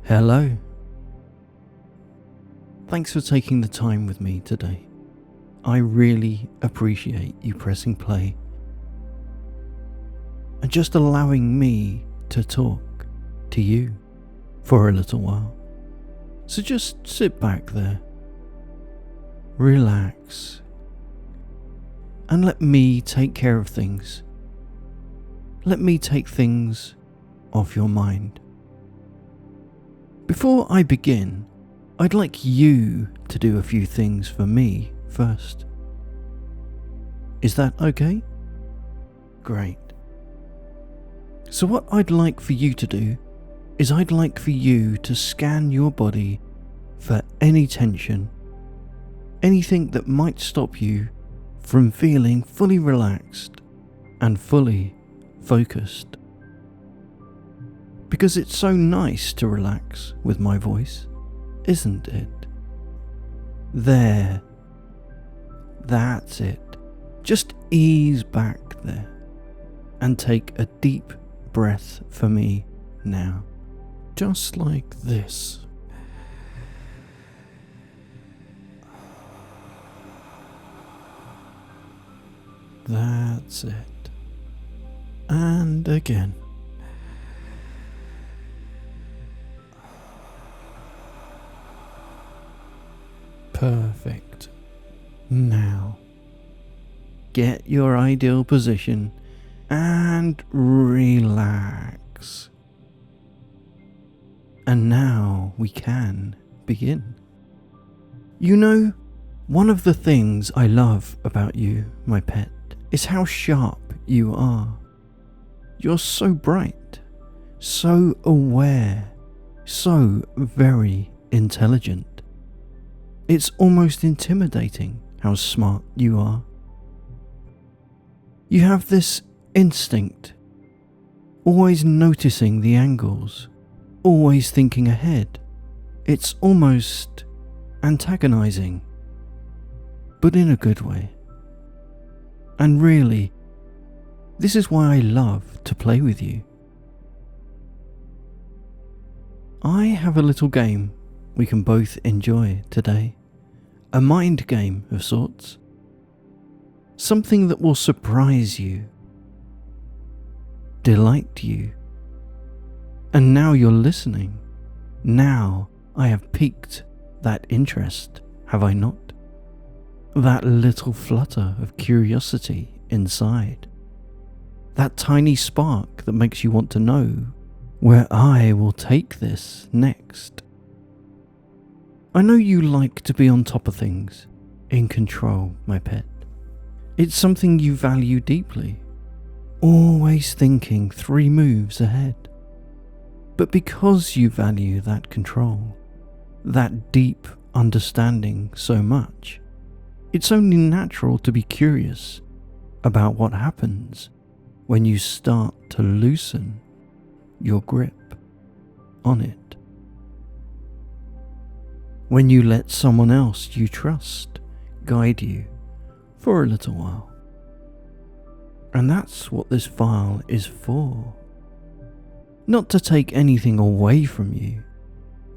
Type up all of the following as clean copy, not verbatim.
Hello. Thanks for taking the time with me today. I really appreciate you pressing play and just allowing me to talk to you for a little while. So just sit back there, relax, and let me take care of things. Let me take things off your mind. Before I begin, I'd like you to do a few things for me first. Is that okay? Great. So what I'd like for you to do is I'd like for you to scan your body for any tension, anything that might stop you from feeling fully relaxed and fully focused. Because it's so nice to relax with my voice, isn't it? There. That's it. Just ease back there and take a deep breath for me now. Just like this. That's it. And again. Perfect. Now, get your ideal position and relax. And now we can begin. You know, one of the things I love about you, my pet, is how sharp you are. You're so bright, so aware, so very intelligent. It's almost intimidating how smart you are. You have this instinct, always noticing the angles, always thinking ahead. It's almost antagonizing, but in a good way. And really, this is why I love to play with you. I have a little game we can both enjoy today. A mind game of sorts. Something that will surprise you, delight you. And now you're listening. Now I have piqued that interest, have I not? That little flutter of curiosity inside. That tiny spark that makes you want to know where I will take this next. I know you like to be on top of things, in control, my pet. It's something you value deeply, always thinking 3 moves ahead. But because you value that control, that deep understanding so much, it's only natural to be curious about what happens when you start to loosen your grip on it. When you let someone else you trust guide you for a little while. And that's what this file is for. Not to take anything away from you,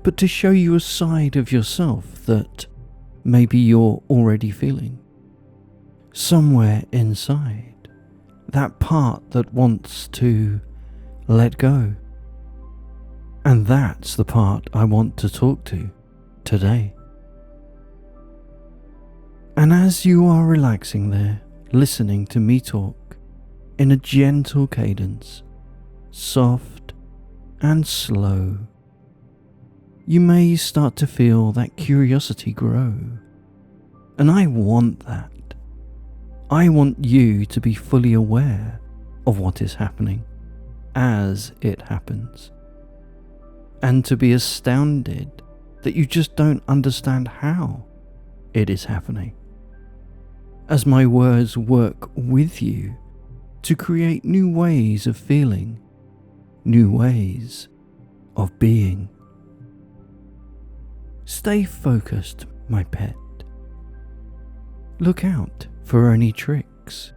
but to show you a side of yourself that maybe you're already feeling. Somewhere inside, that part that wants to let go. And that's the part I want to talk to today. And as you are relaxing there, listening to me talk in a gentle cadence, soft and slow, you may start to feel that curiosity grow. And I want that. I want you to be fully aware of what is happening as it happens, and to be astounded that you just don't understand how it is happening, as my words work with you to create new ways of feeling, new ways of being. Stay focused, my pet. Look out for any tricks,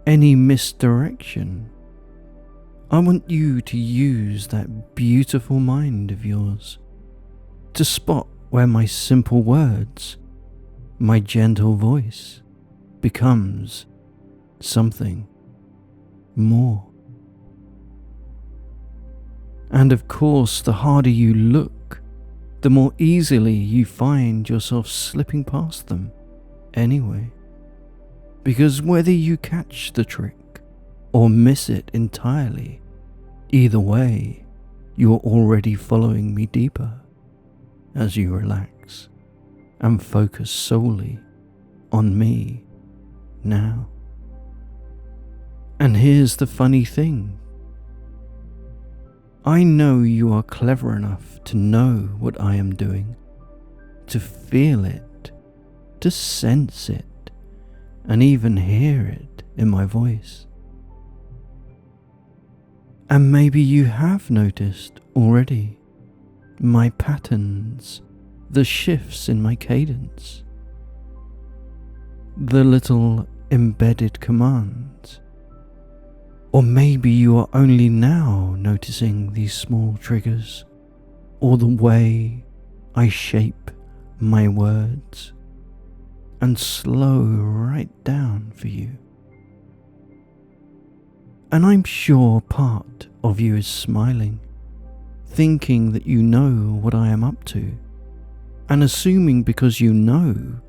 any misdirection. I want you to use that beautiful mind of yours to spot where my simple words, my gentle voice, becomes something more. And of course, the harder you look, the more easily you find yourself slipping past them anyway. Because whether you catch the trick or miss it entirely, either way, you're already following me deeper as you relax and focus solely on me now. And here's the funny thing. I know you are clever enough to know what I am doing, to feel it, to sense it, and even hear it in my voice. And maybe you have noticed already my patterns, the shifts in my cadence, the little embedded commands. Or maybe you are only now noticing these small triggers, or the way I shape my words and slow right down for you. And I'm sure part of you is smiling, thinking that you know what I am up to, and assuming because you know,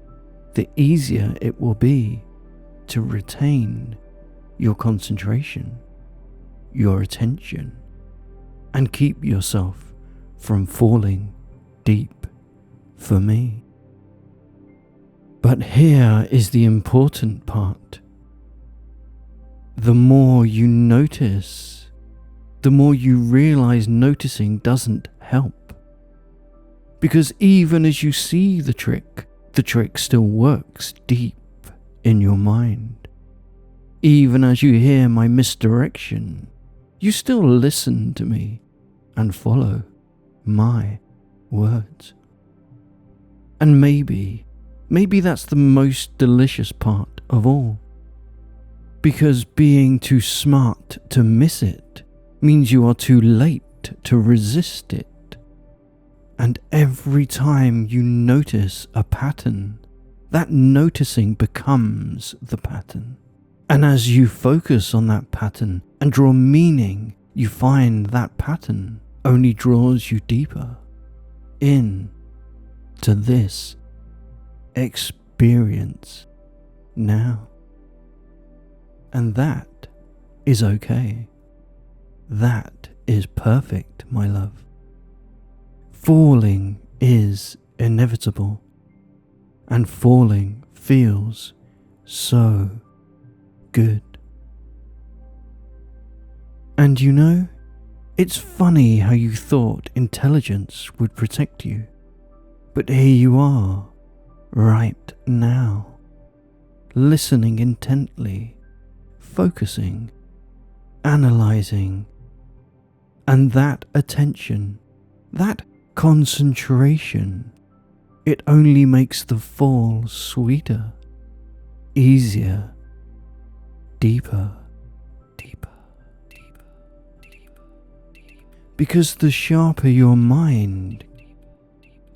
the easier it will be to retain your concentration, your attention, and keep yourself from falling deep for me. But here is the important part. The more you notice, the more you realize noticing doesn't help. Because even as you see the trick still works deep in your mind. Even as you hear my misdirection, you still listen to me and follow my words. And maybe that's the most delicious part of all. Because being too smart to miss it means you are too late to resist it. And every time you notice a pattern, that noticing becomes the pattern. And as you focus on that pattern and draw meaning, you find that pattern only draws you deeper in to this experience now. And that is okay. That is perfect, my love. Falling is inevitable, and falling feels so good. And you know, it's funny how you thought intelligence would protect you, but here you are, right now, listening intently, focusing, analyzing, and that attention, that concentration, it only makes the fall sweeter, easier, deeper, deeper, deeper, deeper, deeper. Because the sharper your mind,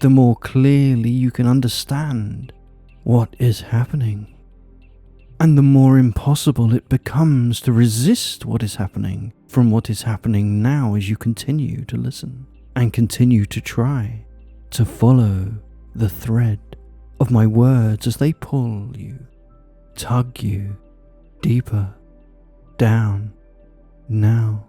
the more clearly you can understand what is happening, and the more impossible it becomes to resist what is happening from what is happening now as you continue to listen and continue to try to follow the thread of my words as they pull you, tug you deeper down now.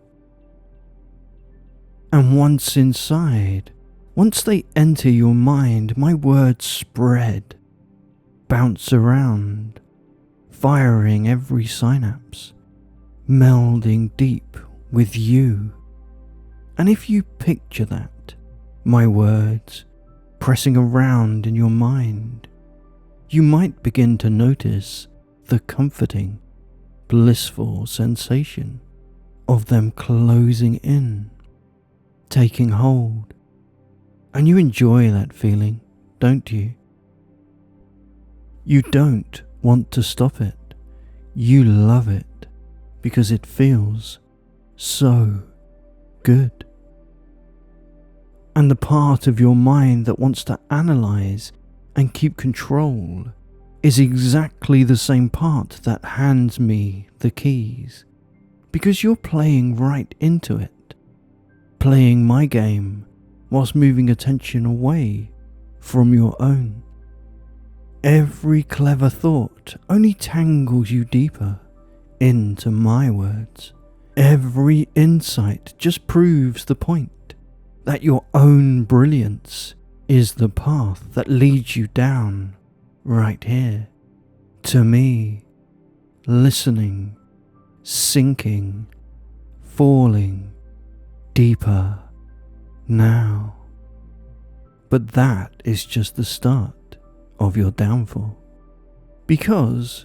And once inside, once they enter your mind, my words spread, bounce around, firing every synapse, melding deep with you. And if you picture that, my words pressing around in your mind, you might begin to notice the comforting, blissful sensation of them closing in, taking hold. And you enjoy that feeling, don't you? You don't want to stop it. You love it because it feels so good. And the part of your mind that wants to analyze and keep control is exactly the same part that hands me the keys. Because you're playing right into it. Playing my game whilst moving attention away from your own. Every clever thought only tangles you deeper into my words. Every insight just proves the point that your own brilliance is the path that leads you down right here to me, listening, sinking, falling deeper now. But that is just the start of your downfall. Because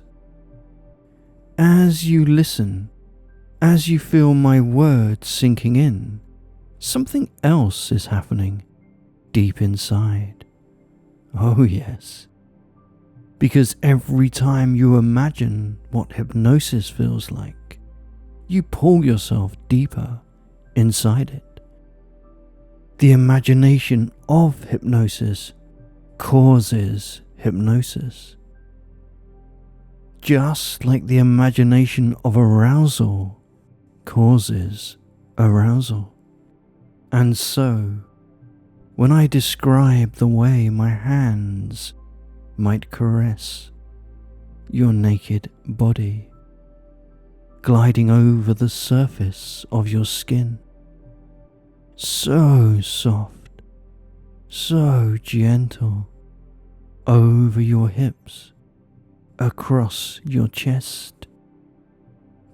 as you listen, as you feel my words sinking in, something else is happening deep inside. Oh yes. Because every time you imagine what hypnosis feels like, you pull yourself deeper inside it. The imagination of hypnosis causes hypnosis. Just like the imagination of arousal causes arousal. And so, when I describe the way my hands might caress your naked body, gliding over the surface of your skin, so soft, so gentle, over your hips, across your chest,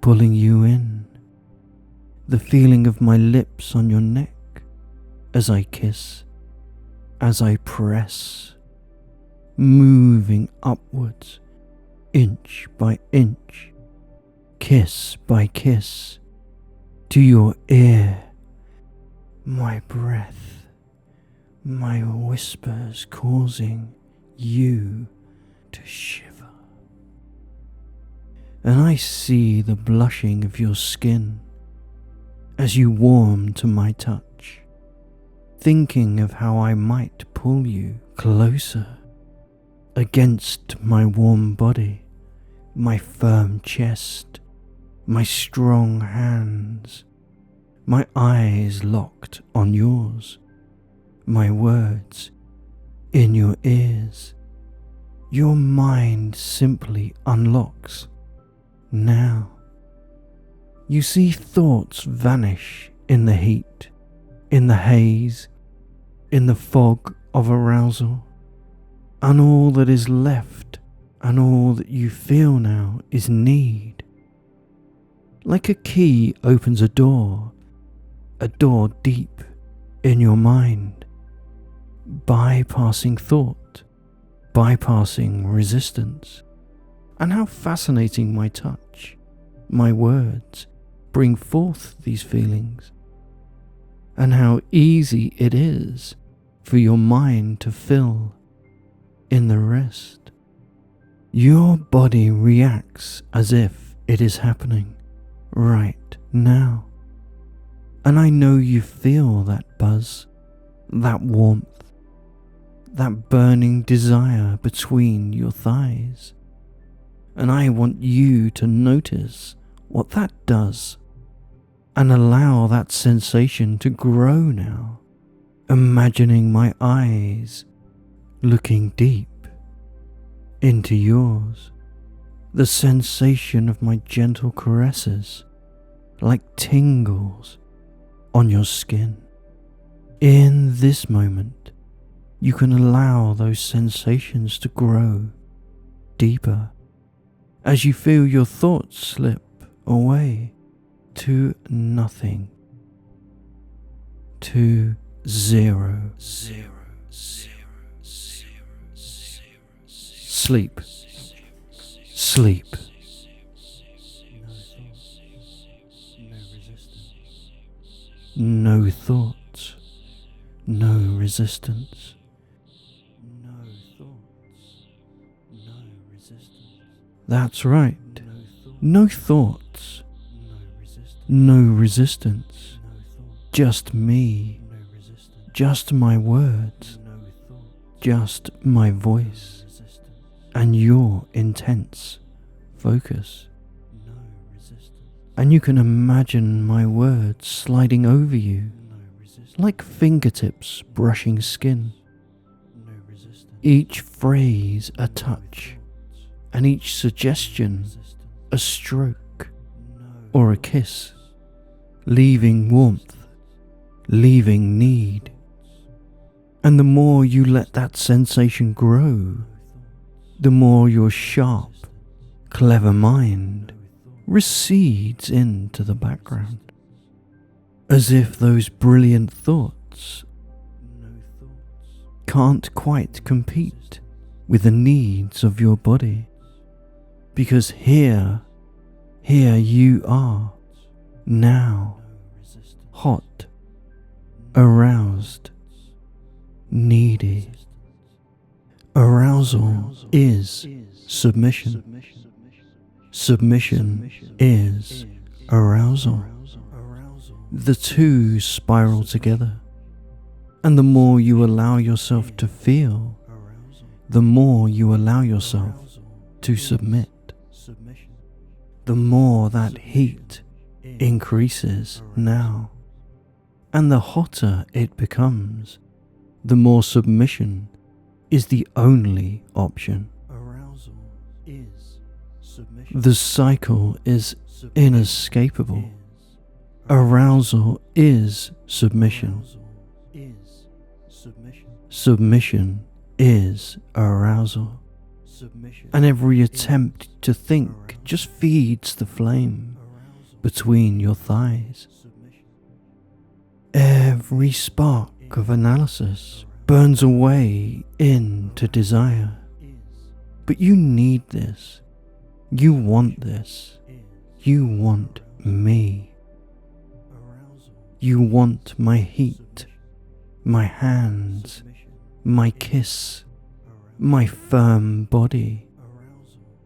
pulling you in, the feeling of my lips on your neck as I kiss, as I press, moving upwards, inch by inch, kiss by kiss, to your ear, my breath, my whispers causing you to shiver. And I see the blushing of your skin as you warm to my touch, thinking of how I might pull you closer against my warm body, my firm chest, my strong hands, my eyes locked on yours, my words in your ears. Your mind simply unlocks now. You see thoughts vanish in the heat, in the haze, in the fog of arousal, and all that is left and all that you feel now is need. Like a key opens a door deep in your mind, bypassing thought, bypassing resistance. And how fascinating my touch, my words bring forth these feelings, and how easy it is for your mind to fill in the rest. Your body reacts as if it is happening right now. And I know you feel that buzz, that warmth, that burning desire between your thighs. And I want you to notice what that does and allow that sensation to grow now, imagining my eyes looking deep into yours, the sensation of my gentle caresses like tingles on your skin. In this moment, you can allow those sensations to grow deeper as you feel your thoughts slip away to nothing, to zero. Sleep. Sleep. No thoughts. No resistance. No thoughts. No resistance. That's right. No thoughts. No resistance. Just me. just my words, just my voice, and your intense focus. And you can imagine my words sliding over you like fingertips brushing skin. Each phrase a touch, and each suggestion a stroke or a kiss, leaving warmth, leaving need. And the more you let that sensation grow, the more your sharp, clever mind recedes into the background, as if those brilliant thoughts can't quite compete with the needs of your body, because here you are, now, hot, aroused, needy. Arousal is submission. Submission is arousal. The two spiral together, and the more you allow yourself to feel, the more you allow yourself to submit. The more that heat increases now, and the hotter it becomes, the more submission is the only option. The cycle is inescapable. Arousal is submission. Submission is arousal. And every attempt to think just feeds the flame between your thighs. Every spark of analysis burns away into desire. But you need this. You want this. You want me. You want my heat, my hands, my kiss, my firm body.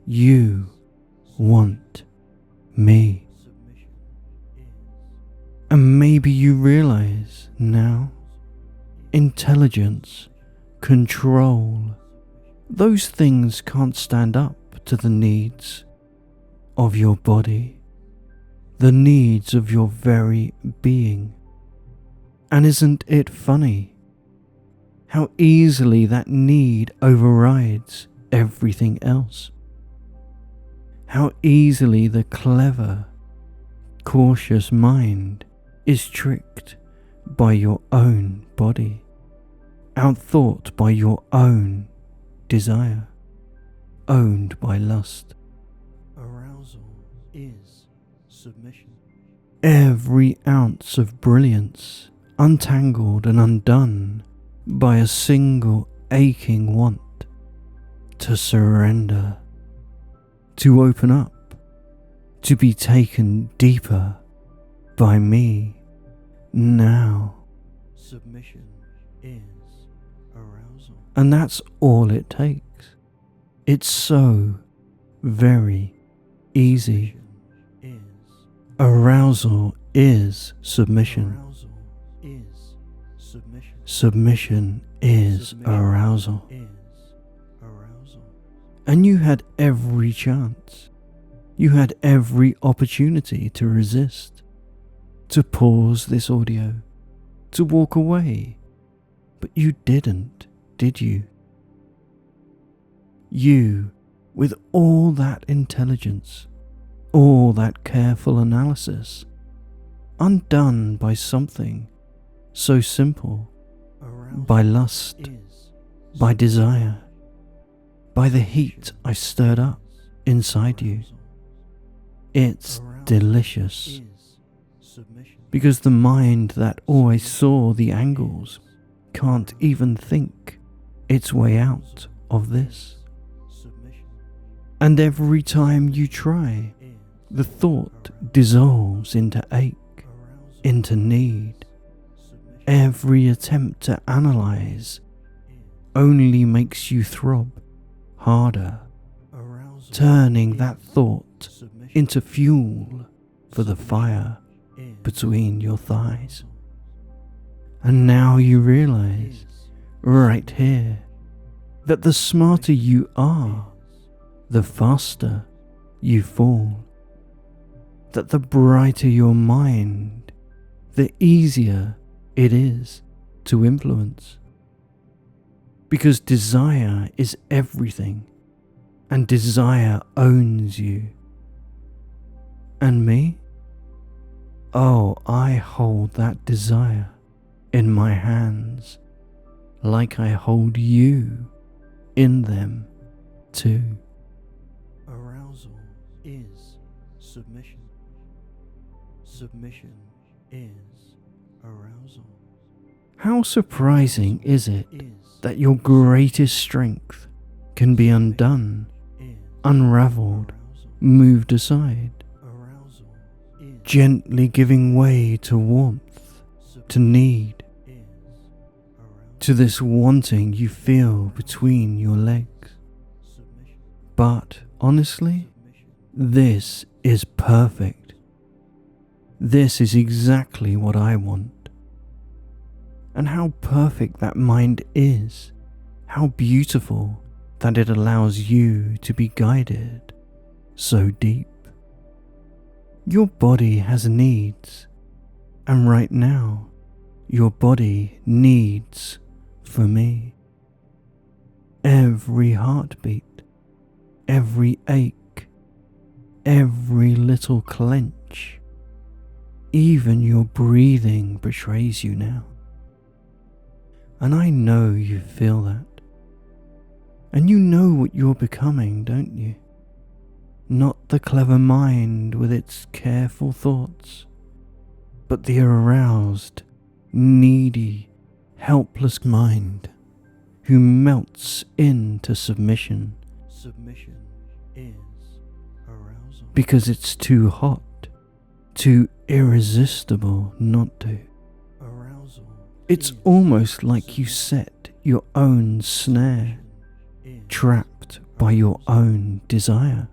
You want me. And maybe you realize now, intelligence, control, those things can't stand up to the needs of your body, the needs of your very being. And isn't it funny how easily that need overrides everything else? How easily the clever, cautious mind is tricked by your own body, outthought by your own desire, owned by lust. Arousal is submission. Every ounce of brilliance untangled and undone by a single aching want to surrender, to open up, to be taken deeper by me now. Submission is arousal. And that's all it takes. It's so very easy. Arousal is submission. Submission is arousal. And you had every chance. You had every opportunity to resist, to pause this audio, to walk away. But you didn't, did you? You, with all that intelligence, all that careful analysis, undone by something so simple, by lust, by desire, by the heat I stirred up inside you. It's delicious, because the mind that always saw the angles can't even think its way out of this. And every time you try, the thought dissolves into ache, into need. Every attempt to analyze only makes you throb harder, turning that thought into fuel for the fire between your thighs. And now you realize, right here, that the smarter you are, the faster you fall. That the brighter your mind, the easier it is to influence. Because desire is everything, and desire owns you. And me? Oh, I hold that desire in my hands, like I hold you in them too. Arousal is submission. Submission is arousal. How surprising is it that your greatest strength can be undone, unraveled, moved aside, gently giving way to warmth, to need, to this wanting you feel between your legs. But honestly, this is perfect. This is exactly what I want. And how perfect that mind is, how beautiful that it allows you to be guided so deep. Your body has needs, and right now, your body needs for me. Every heartbeat, every ache, every little clench, even your breathing betrays you now. And I know you feel that. And you know what you're becoming, don't you? Not the clever mind with its careful thoughts, but the aroused, needy, helpless mind who melts into submission. Submission is arousal. Because it's too hot, too irresistible not to. Arousal. It's almost like you set your own snare, trapped by your own desire,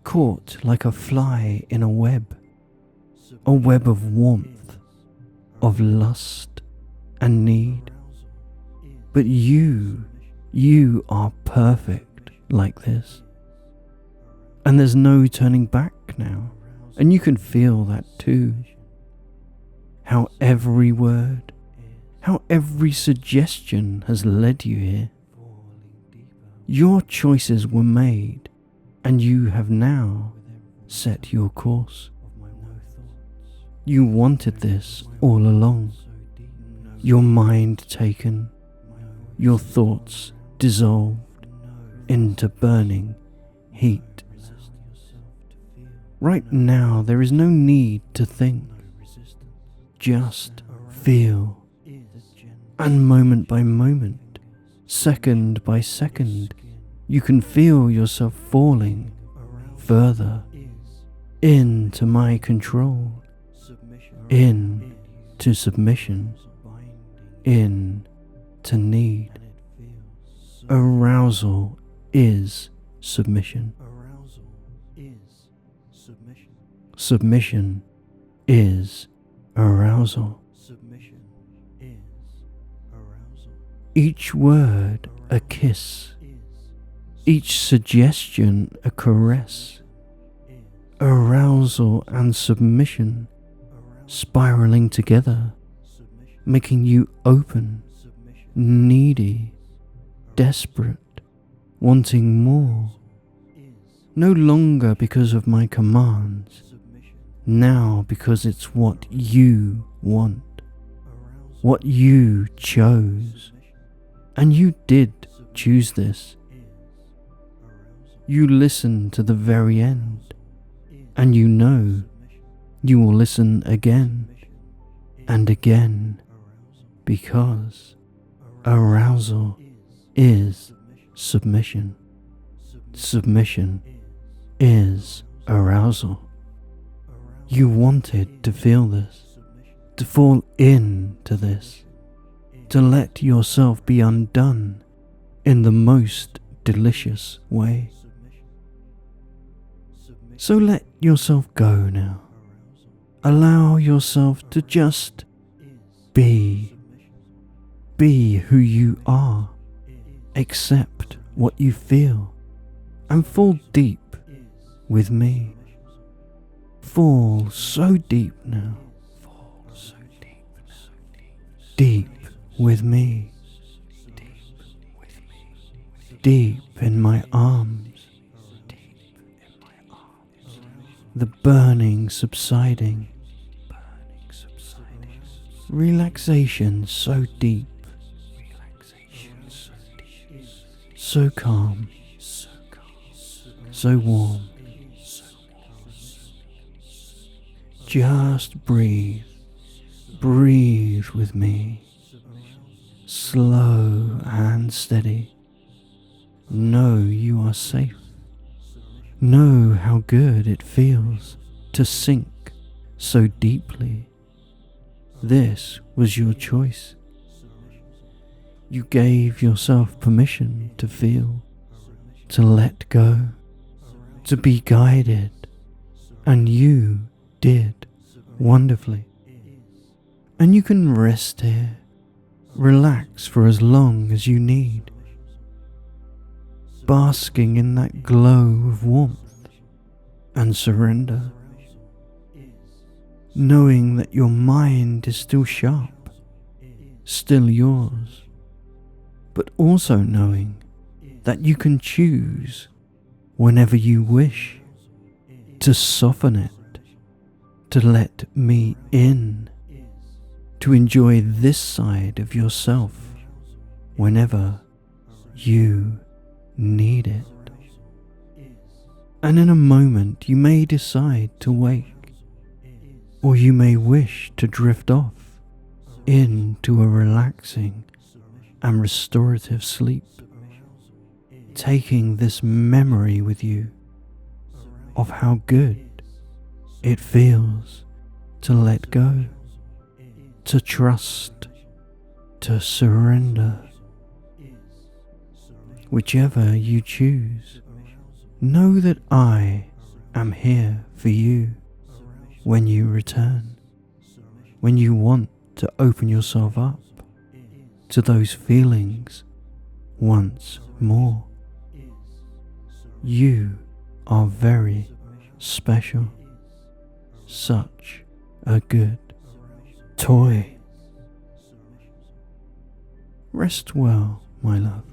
caught like a fly in a web of warmth, of lust and need. But you are perfect like this. And there's no turning back now, and you can feel that too. How every word, how every suggestion has led you here. Your choices were made, and you have now set your course. You wanted this all along. Your mind taken, your thoughts dissolved into burning heat. Right now there is no need to think. Just feel. And moment by moment, second by second, you can feel yourself falling further into my control, into submission, into need. Arousal is submission. Submission is arousal. Each word a kiss, each suggestion a caress. Arousal and submission spiraling together, making you open, needy, desperate, wanting more. No longer because of my commands, now because it's what you want, what you chose. And you did choose this. You listened to the very end, and you know you will listen again and again, because arousal is submission. Submission is arousal. You wanted to feel this, to fall into this, to let yourself be undone in the most delicious way. So let yourself go now. Allow yourself to just Be who you are. Accept what you feel and fall deep with me. Fall so deep now. Deep with me. Deep in my arms. The burning subsiding. Relaxation so deep. So calm. So warm. Just breathe. Breathe with me. Slow and steady. Know you are safe. Know how good it feels to sink so deeply. This was your choice. You gave yourself permission to feel, to let go, to be guided, and you did wonderfully. And you can rest here, relax for as long as you need, basking in that glow of warmth and surrender, knowing that your mind is still sharp, still yours, but also knowing that you can choose whenever you wish to soften it, to let me in, to enjoy this side of yourself whenever you need it. And in a moment you may decide to wake, or you may wish to drift off into a relaxing and restorative sleep, taking this memory with you of how good it feels to let go, to trust, to surrender. Whichever you choose, know that I am here for you when you return, when you want to open yourself up to those feelings once more. You are very special, such a good toy. Rest well, my love.